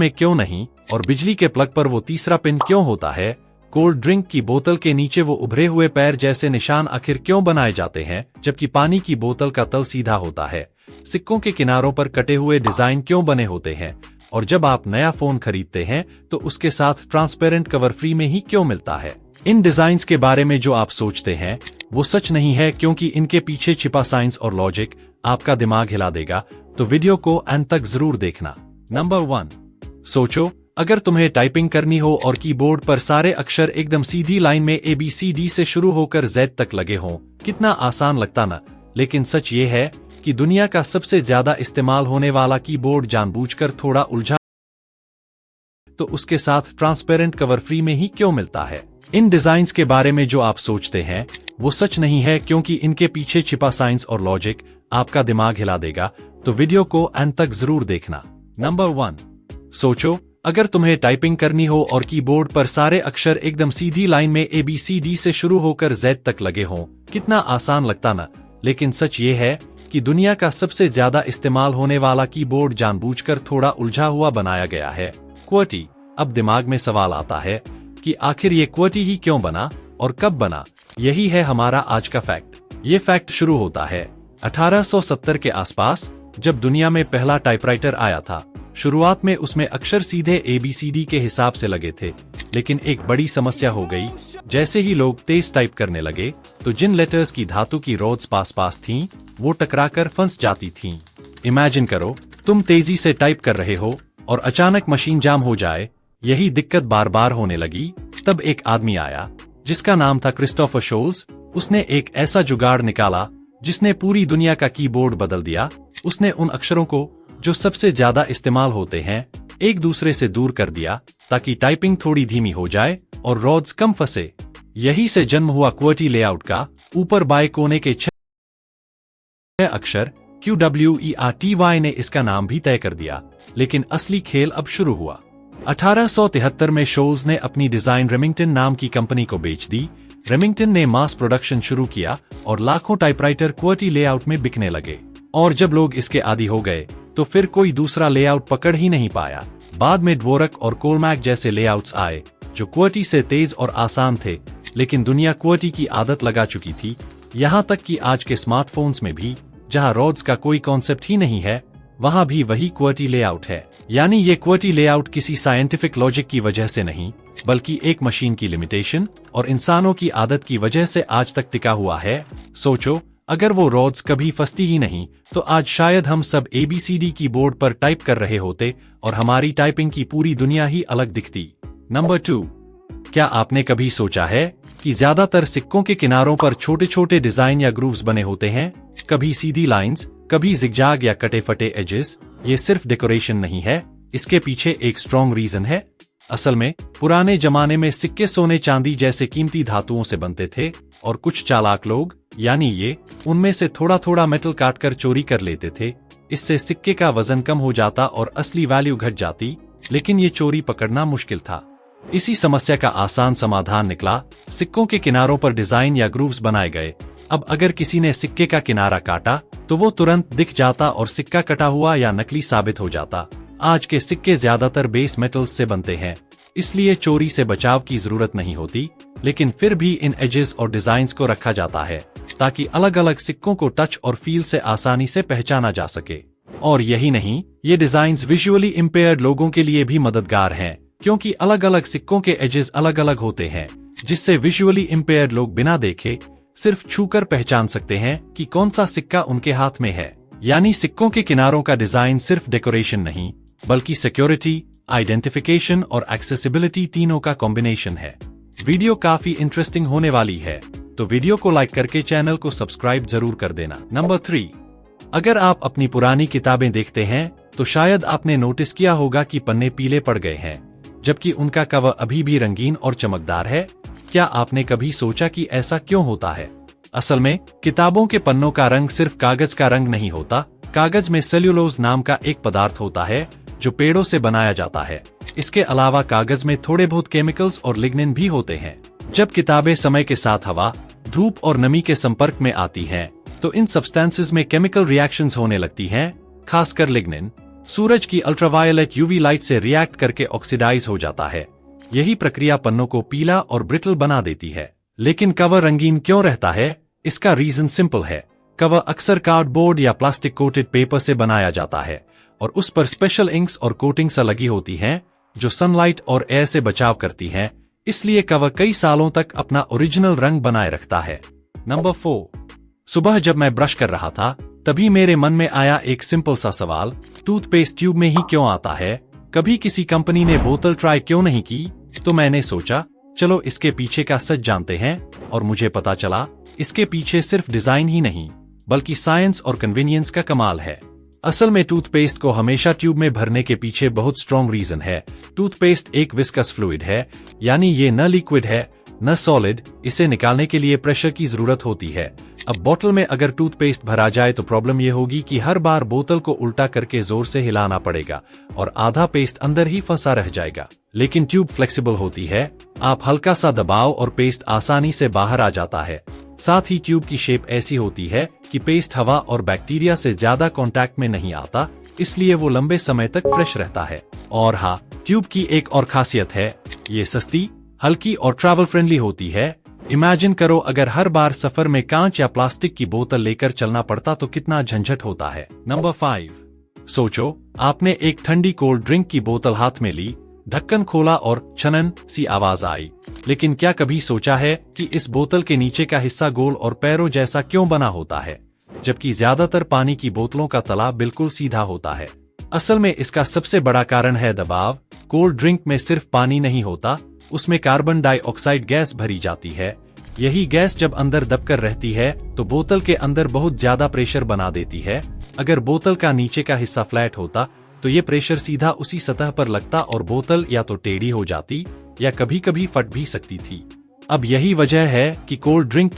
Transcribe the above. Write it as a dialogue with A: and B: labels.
A: में क्यों नहीं, और बिजली के प्लग पर वो तीसरा पिन क्यों होता है? कोल्ड ड्रिंक की बोतल के नीचे वो उभरे हुए पैर जैसे निशान आखिर क्यों बनाए जाते हैं, जबकि पानी की बोतल का तल सीधा होता है? सिक्कों के किनारों पर कटे हुए डिजाइन क्यों बने होते हैं? और जब आप नया फोन खरीदते हैं तो उसके साथ ट्रांसपेरेंट कवर फ्री में ही क्यों मिलता है? इन डिजाइन्स के बारे में जो आप सोचते हैं वो सच नहीं है, क्योंकि इनके पीछे छिपा साइंस और लॉजिक आपका दिमाग हिला देगा। तो वीडियो को अंत तक जरूर देखना। नंबर 1, सोचो अगर तुम्हें टाइपिंग करनी हो और कीबोर्ड पर सारे अक्षर एकदम सीधी लाइन में ABCD से शुरू होकर Z तक लगे हों, कितना आसान लगता ना? लेकिन सच ये है कि दुनिया का सबसे ज्यादा इस्तेमाल होने वाला कीबोर्ड जानबूझकर थोड़ा उलझा, तो उसके साथ ट्रांसपेरेंट कवर फ्री में ही क्यों मिलता है? इन डिजाइन्स के बारे में जो आप सोचते हैं वो सच नहीं है, क्योंकि इनके पीछे छिपा साइंस और लॉजिक आपका दिमाग हिला देगा। तो वीडियो को अंत तक जरूर देखना। नंबर 1, सोचो अगर तुम्हें टाइपिंग करनी हो और कीबोर्ड पर सारे अक्षर एकदम सीधी लाइन में ABCD से शुरू होकर Z तक लगे हों, कितना आसान लगता ना? लेकिन सच ये है कि दुनिया का सबसे ज्यादा इस्तेमाल होने वाला कीबोर्ड जानबूझकर थोड़ा उलझा हुआ बनाया गया है। QWERTY। अब दिमाग में सवाल आता है कि आखिर ये QWERTY ही क्यों बना और कब बना? यही है हमारा आज का फैक्ट। ये फैक्ट शुरू होता है 1870 के आसपास, जब दुनिया में पहला टाइपराइटर आया था। शुरुआत में उसमें अक्षर सीधे ABCD के हिसाब से लगे थे, लेकिन एक बड़ी समस्या हो गई। जैसे ही लोग तेज टाइप करने लगे तो जिन लेटर्स की धातु की रोड्स पास थीं, वो टकराकर फंस जाती थीं। इमेजिन करो, तुम तेजी से टाइप कर रहे हो और अचानक मशीन जाम हो जाए। यही दिक्कत बार बार होने लगी। तब एक आदमी आया जिसका नाम था क्रिस्टोफर शोल्स। उसने एक ऐसा जुगाड़ निकाला जिसने पूरी दुनिया का कीबोर्ड बदल दिया। उसने उन अक्षरों को जो सबसे ज्यादा इस्तेमाल होते हैं एक दूसरे से दूर कर दिया, ताकि टाइपिंग थोड़ी धीमी हो जाए और रोड्स कम फंसे। यही से जन्म हुआ QWERTY लेआउट का। ऊपर बाएं कोने के 6 अक्षर QWERTY ने इसका नाम भी तय कर दिया। लेकिन असली खेल अब शुरू हुआ। 1873 में शोल्स ने अपनी डिजाइन रेमिंगटन नाम की कंपनी को बेच दी। रेमिंगटन ने मास प्रोडक्शन शुरू किया और लाखों टाइपराइटर QWERTY लेआउट में बिकने लगे। और जब लोग इसके आदी हो गए तो फिर कोई दूसरा लेआउट पकड़ ही नहीं पाया। बाद में ड्वोरक और कोलमैक जैसे लेआउट्स आए जो QWERTY से तेज और आसान थे, लेकिन दुनिया QWERTY की आदत लगा चुकी थी। यहाँ तक कि आज के स्मार्टफोन्स में भी, जहाँ रोड्स का कोई कॉन्सेप्ट ही नहीं है, वहाँ भी वही QWERTY लेआउट है। यानी ये QWERTY लेआउट किसी साइंटिफिक लॉजिक की वजह से नहीं, बल्कि एक मशीन की लिमिटेशन और इंसानों की आदत की वजह से आज तक टिका हुआ है। सोचो, अगर वो रोड्स कभी फंसती ही नहीं तो आज शायद हम सब ABCD कीबोर्ड पर टाइप कर रहे होते और हमारी टाइपिंग की पूरी दुनिया ही अलग दिखती। नंबर 2, क्या आपने कभी सोचा है कि ज्यादातर सिक्कों के किनारों पर छोटे छोटे डिजाइन या ग्रूव्स बने होते हैं? कभी सीधी लाइंस, कभी जिगजैग या कटे फटे एजेस। ये सिर्फ डेकोरेशन नहीं है, इसके पीछे एक स्ट्रॉन्ग रीजन है। असल में पुराने जमाने में सिक्के सोने चांदी जैसे कीमती धातुओं से बनते थे, और कुछ चालाक लोग, यानी ये, उनमें से थोड़ा थोड़ा मेटल काटकर चोरी कर लेते थे। इससे सिक्के का वजन कम हो जाता और असली वैल्यू घट जाती, लेकिन ये चोरी पकड़ना मुश्किल था। इसी समस्या का आसान समाधान निकला। सिक्कों के किनारों पर डिजाइन या ग्रूव्स बनाए गए। अब अगर किसी ने सिक्के का किनारा काटा तो वो तुरंत दिख जाता और सिक्का कटा हुआ या नकली साबित हो जाता। आज के सिक्के ज्यादातर बेस मेटल्स से बनते हैं, इसलिए चोरी से बचाव की जरूरत नहीं होती, लेकिन फिर भी इन एजेस और डिजाइन्स को रखा जाता है ताकि अलग अलग सिक्कों को टच और फील से आसानी से पहचाना जा सके। और यही नहीं, ये डिजाइन्स विजुअली इम्पेयर्ड लोगों के लिए भी मददगार हैं, क्योंकि अलग अलग सिक्कों के एजेस अलग अलग होते हैं, जिससे विजुअली इम्पेयर्ड लोग बिना देखे सिर्फ छूकर पहचान सकते हैं कि कौन सा सिक्का उनके हाथ में है। यानी सिक्कों के किनारों का डिजाइन सिर्फ डेकोरेशन नहीं, बल्कि सिक्योरिटी, आइडेंटिफिकेशन और एक्सेसिबिलिटी तीनों का कॉम्बिनेशन है। वीडियो काफी इंटरेस्टिंग होने वाली है, तो वीडियो को लाइक करके चैनल को सब्सक्राइब जरूर कर देना। नंबर 3, अगर आप अपनी पुरानी किताबें देखते हैं तो शायद आपने नोटिस किया होगा कि पन्ने पीले पड़ गए हैं, जबकि उनका कवर अभी भी रंगीन और चमकदार है। क्या आपने कभी सोचा कि ऐसा क्यों होता है? असल में किताबों के पन्नों का रंग सिर्फ कागज का रंग नहीं होता। कागज में सेल्यूलोज नाम का एक पदार्थ होता है जो पेड़ों से बनाया जाता है। इसके अलावा कागज में थोड़े बहुत केमिकल्स और लिग्निन भी होते हैं। जब किताबें समय के साथ हवा, धूप और नमी के संपर्क में आती हैं, तो इन सब्सटेंसेस में केमिकल रिएक्शंस होने लगती हैं, खासकर लिग्निन। सूरज की अल्ट्रावायलेट यूवी लाइट से रिएक्ट करके ऑक्सीडाइज हो जाता है। यही प्रक्रिया पन्नों को पीला और ब्रिटल बना देती है। लेकिन कवर रंगीन क्यों रहता है? इसका रीजन सिंपल है। कवर अक्सर कार्डबोर्ड या प्लास्टिक कोटेड पेपर से बनाया जाता है और उस पर स्पेशल इंक्स और कोटिंग्स लगी होती हैं जो सनलाइट और एयर से बचाव करती हैं। इसलिए कवर कई सालों तक अपना ओरिजिनल रंग बनाए रखता है। नंबर 4। सुबह जब मैं ब्रश कर रहा था तभी मेरे मन में आया एक सिंपल सा सवाल, टूथपेस्ट ट्यूब में ही क्यों आता है? कभी किसी कंपनी ने बोतल ट्राई क्यों नहीं की? तो मैंने सोचा चलो इसके पीछे का सच जानते हैं और मुझे पता चला इसके पीछे सिर्फ डिजाइन ही नहीं बल्कि साइंस और कन्वीनियंस का कमाल है। असल में टूथपेस्ट को हमेशा ट्यूब में भरने के पीछे बहुत स्ट्रॉन्ग रीजन है। टूथपेस्ट एक विस्कस फ्लूइड है, यानी ये न लिक्विड है न सॉलिड। इसे निकालने के लिए प्रेशर की जरूरत होती है। अब बोतल में अगर टूथपेस्ट भरा जाए तो प्रॉब्लम ये होगी कि हर बार बोतल को उल्टा करके जोर से हिलाना पड़ेगा और आधा पेस्ट अंदर ही फंसा रह जाएगा। लेकिन ट्यूब फ्लेक्सिबल होती है, आप हल्का सा दबाव और पेस्ट आसानी से बाहर आ जाता है। साथ ही ट्यूब की शेप ऐसी होती है कि पेस्ट हवा और बैक्टीरिया से ज्यादा कांटेक्ट में नहीं आता, इसलिए वो लंबे समय तक फ्रेश रहता है। और हाँ, ट्यूब की एक और खासियत है, ये सस्ती, हल्की और ट्रैवल फ्रेंडली होती है। इमेजिन करो अगर हर बार सफर में कांच या प्लास्टिक की बोतल लेकर चलना पड़ता तो कितना झंझट होता है। नंबर 5। सोचो आपने एक ठंडी कोल्ड ड्रिंक की बोतल हाथ में ली, ढक्कन खोला और छनन सी आवाज आई। लेकिन क्या कभी सोचा है कि इस बोतल के नीचे का हिस्सा गोल और पैरों जैसा क्यों बना होता है, जबकि ज्यादातर पानी की बोतलों का तला बिल्कुल सीधा होता है? असल में इसका सबसे बड़ा कारण है दबाव। कोल्ड ड्रिंक में सिर्फ पानी नहीं होता, उसमें कार्बन डाइऑक्साइड गैस भरी जाती है। यही गैस जब अंदर दबकर रहती है तो बोतल के अंदर बहुत ज्यादा प्रेशर बना देती है। अगर बोतल का नीचे का हिस्सा फ्लैट होता तो ये प्रेशर सीधा उसी सतह पर लगता और बोतल या तो टेढ़ी हो जाती या कभी कभी फट भी सकती थी। अब यही वजह है कि कोल्ड ड्रिंक